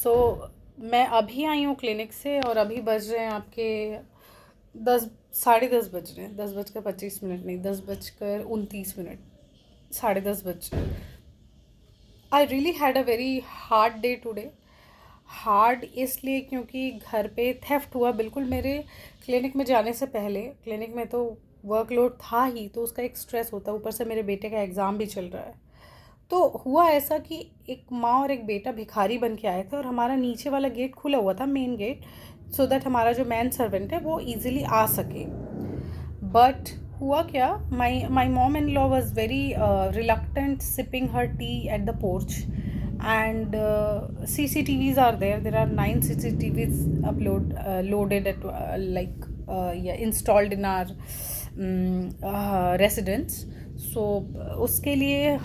सो मैं अभी आई हूँ क्लिनिक से और अभी बज रहे हैं आपके 10, साढ़े 10 बज रहे हैं। 10:25 नहीं, 10:29, साढ़े 10 बज रहे हैं। I really had a very hard day today. Hard इसलिए क्योंकि घर पे थेफ्ट हुआ बिल्कुल मेरे क्लिनिक में जाने से पहले। क्लिनिक में तो वर्कलोड था ही, तो उसका एक स्ट्रेस होता है, ऊपर से मेरे बेटे का एग्ज़ाम भी चल रहा है। तो हुआ ऐसा कि एक माँ और एक बेटा भिखारी बन के आए थे और हमारा नीचे वाला गेट खुला हुआ था, मेन गेट, सो दैट हमारा जो मैन सर्वेंट है वो इजीली आ सके। बट हुआ क्या, my mom in law was very reluctant sipping her T at the porch and CCTVs are there. There are 9 CCTVs loaded at yeah, installed in our residence. So उसके लिए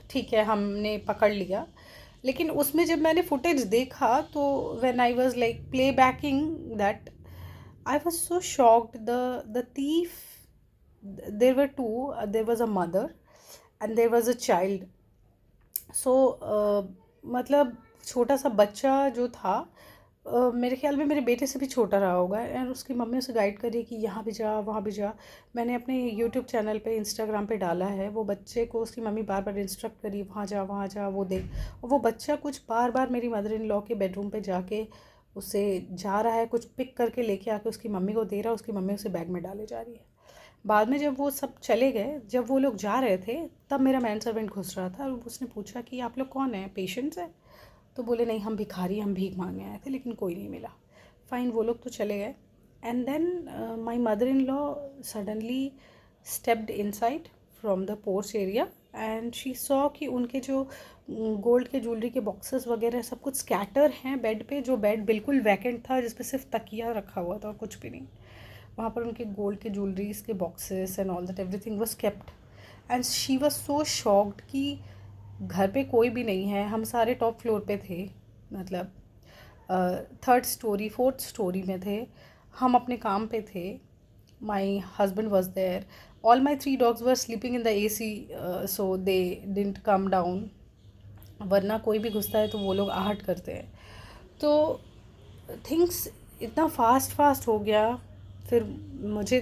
ठीक है, हमने पकड़ लिया। लेकिन उसमें जब मैंने फुटेज देखा तो when I was like play banking that, I was so shocked. The thief, there were two, there was a mother and there was a child. सो मतलब छोटा सा बच्चा जो था, मेरे ख्याल में मेरे बेटे से भी छोटा रहा होगा, और उसकी मम्मी उसे गाइड कर रही है कि यहाँ भी जा वहाँ भी जा। मैंने अपने यूट्यूब चैनल पे, इंस्टाग्राम पे डाला है। वो बच्चे को उसकी मम्मी बार बार इंस्ट्रक्ट करी, वहाँ जा वहाँ जा, वो देख। और वो बच्चा कुछ बार बार मेरी मदर इन लॉ के बेडरूम पे जाके उसे जा रहा है, कुछ पिक करके लेके आके उसकी मम्मी को दे रहा है, उसकी मम्मी उसे बैग में डाले जा रही है। बाद में जब वो सब चले गए, जब वो लोग जा रहे थे, तब मेरा मैन सर्वेंट घुस रहा था और उसने पूछा कि आप लोग कौन हैं, पेशेंट्स हैं? तो बोले नहीं, हम भिखारी, हम भीख मांगने आए थे, लेकिन कोई नहीं मिला। फाइन, वो लोग तो चले गए। And then my mother in law suddenly stepped inside from the porch area and she saw कि उनके जो गोल्ड के ज्वेलरी के बॉक्सेस वगैरह सब कुछ स्कैटर हैं बेड पे, जो बेड बिल्कुल वैकेंट था, जिस पे सिर्फ तकिया रखा हुआ था और कुछ भी नहीं। वहाँ पर उनके गोल्ड के ज्वेलरीज के boxes and all that everything was kept. And she was so shocked कि घर पे कोई भी नहीं है, हम सारे टॉप फ्लोर पे थे, मतलब थर्ड स्टोरी फोर्थ स्टोरी में थे, हम अपने काम पे थे। My husband was there, all my 3 dogs were sleeping in the AC, so they didn't come down. वरना कोई भी घुसता है तो वो लोग आहट करते हैं। तो थिंग्स इतना फास्ट फास्ट हो गया। फिर मुझे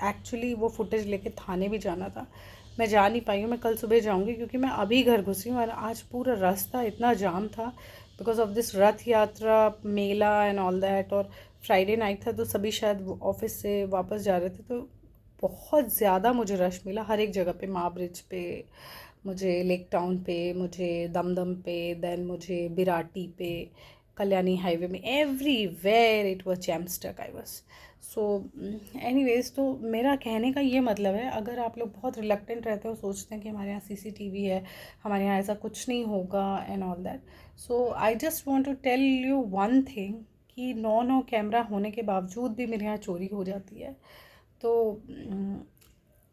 एक्चुअली वो फुटेज लेके थाने भी जाना था, मैं जा नहीं पाई हूँ। मैं कल सुबह जाऊँगी क्योंकि मैं अभी घर घुसी हूँ और आज पूरा रास्ता इतना जाम था बिकॉज ऑफ दिस रथ यात्रा, मेला एंड ऑल दैट। और फ्राइडे नाइट था तो सभी शायद ऑफिस से वापस जा रहे थे, तो बहुत ज़्यादा मुझे रश मिला हर एक जगह पे। माँ ब्रिज पे मुझे, लेक टाउन पे मुझे, दमदम पे, देन मुझे बिराटी पे, कल्याणी हाईवे में, everywhere it was jam stuck I was. So anyways, तो मेरा कहने का ये मतलब है, अगर आप लोग बहुत रिलक्टेंट रहते हो, सोचते हैं कि हमारे यहाँ CCTV है, हमारे यहाँ ऐसा कुछ नहीं होगा and all that, so I just want to tell you one thing कि 9 कैमरा होने के बावजूद भी मेरे यहाँ चोरी हो जाती है। तो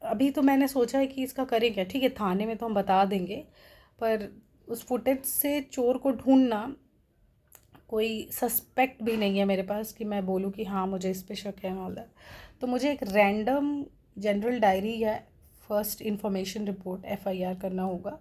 अभी तो मैंने सोचा है कि इसका करें क्या। ठीक है, थाने में तो हम बता देंगे, पर उस फुटेज से चोर को ढूंढना, कोई सस्पेक्ट भी नहीं है मेरे पास कि मैं बोलूँ कि हाँ मुझे इस पे शक है ऑल दैट। तो मुझे एक रैंडम जनरल डायरी या फर्स्ट इंफॉर्मेशन रिपोर्ट FIR करना होगा,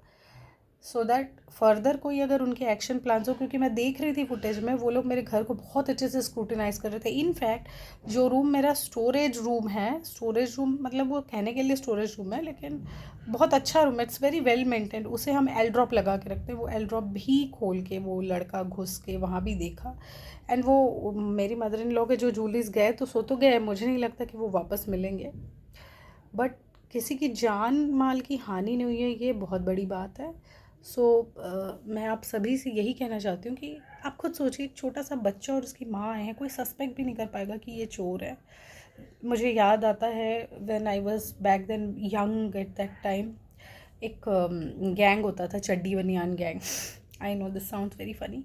सो दैट फर्दर कोई अगर उनके एक्शन प्लान्स हो। क्योंकि मैं देख रही थी फुटेज में, वो लोग मेरे घर को बहुत अच्छे से स्क्रूटिनाइज कर रहे थे। इनफैक्ट जो रूम मेरा स्टोरेज रूम है, स्टोरेज रूम मतलब वो कहने के लिए स्टोरेज रूम है, लेकिन बहुत अच्छा रूम है, इट्स वेरी वेल मेंटेन्ड। उसे हम एल ड्रॉप लगा के रखते हैं, वो एल ड्रॉप भी खोल के वो लड़का घुस के वहाँ भी देखा। एंड वो मेरी मदर इन लॉ के जो जूलीज गए तो सो तो गए, मुझे नहीं लगता कि वो वापस मिलेंगे। बट किसी की जान माल की हानि नहीं हुई है, ये बहुत बड़ी बात है। सो मैं आप सभी से यही कहना चाहती हूँ कि आप खुद सोचिए, एक छोटा सा बच्चा और उसकी माँ है, कोई सस्पेक्ट भी नहीं कर पाएगा कि ये चोर है। मुझे याद आता है when I was back then young at that time, एक गैंग होता था, चड्डी बनियान gang. I know this sounds very funny,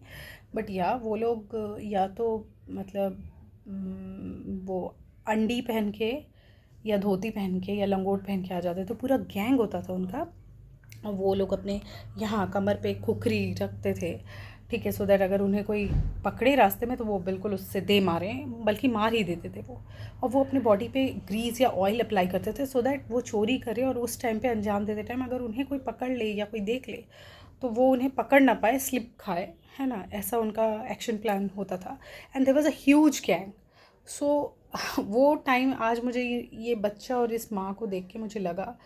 but yeah वो लोग या तो मतलब वो अंडी पहन के या धोती पहन के या लंगोट पहन के आ जाते, तो पूरा गैंग होता था उनका। और वो लोग अपने यहाँ कमर पे खुखरी रखते थे, ठीक है, सो दैट अगर उन्हें कोई पकड़े रास्ते में तो वो बिल्कुल उससे दे मारे, बल्कि मार ही देते थे वो। और वो अपने बॉडी पे ग्रीस या ऑयल अप्लाई करते थे सो दैट वो चोरी करे और उस टाइम पे अंजाम देते टाइम अगर उन्हें कोई पकड़ ले या कोई देख ले तो वो उन्हें पकड़ ना पाए, स्लिप खाए है ना, ऐसा उनका एक्शन प्लान होता था। And there was a huge gang. So वो टाइम आज मुझे ये बच्चा और इस माँ को देख के मुझे लगा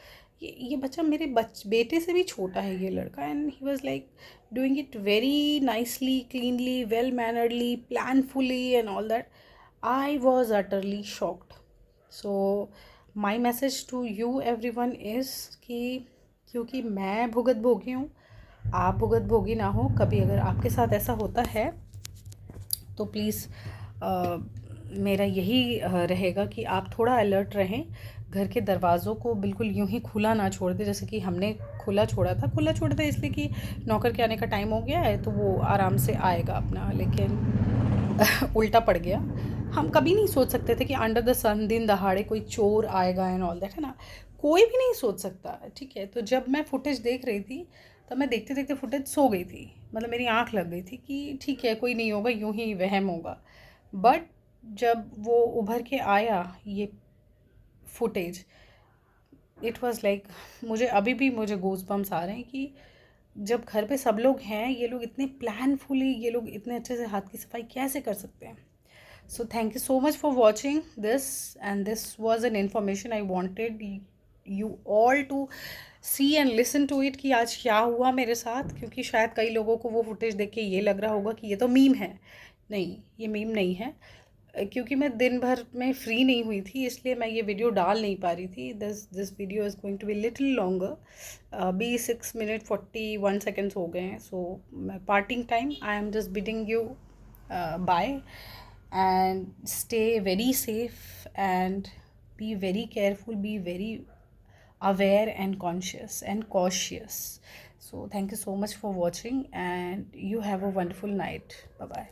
ये बच्चा मेरे बेटे से भी छोटा है ये लड़का, and he was like doing it very nicely, cleanly, well manneredly, planfully and all that. I was utterly shocked. So my message to you everyone is कि क्योंकि मैं भुगत भोगी हूँ, आप भुगत भोगी ना हो। कभी अगर आपके साथ ऐसा होता है तो प्लीज़ मेरा यही रहेगा कि आप थोड़ा अलर्ट रहें, घर के दरवाज़ों को बिल्कुल यूं ही खुला ना छोड़ दें जैसे कि हमने खुला छोड़ा था। खुला छोड़ा था इसलिए कि नौकर के आने का टाइम हो गया है तो वो आराम से आएगा अपना, लेकिन उल्टा पड़ गया। हम कभी नहीं सोच सकते थे कि अंडर द सन दिन दहाड़े कोई चोर आएगा एंड ऑल दैट, है ना, कोई भी नहीं सोच सकता। ठीक है, तो जब मैं फुटेज देख रही थी तब मैं देखते देखते फुटेज सो गई थी, मतलब मेरी आँख लग गई थी कि ठीक है कोई नहीं होगा, यूं ही वहम होगा। बट जब वो उभर के आया ये फुटेज, इट वाज लाइक मुझे अभी भी मुझे गूज बम्स आ रहे हैं कि जब घर पे सब लोग हैं, ये लोग इतने प्लानफुली, ये लोग इतने अच्छे से हाथ की सफाई कैसे कर सकते हैं। So thank you so much for watching this, and this was an information I wanted you all to see and listen to it कि आज क्या हुआ मेरे साथ, क्योंकि शायद कई लोगों को वो फुटेज देख के ये लग रहा होगा कि ये तो मीम है। नहीं, ये मीम नहीं है। क्योंकि मैं दिन भर में फ्री नहीं हुई थी इसलिए मैं ये वीडियो डाल नहीं पा रही थी। This video is going to be little longer. 26 minute 41 seconds हो गए हैं। So parting time, I am just bidding you bye, and stay very safe and be very careful, be very aware and conscious and cautious. So thank you so much for watching, and you have a wonderful night. Bye bye.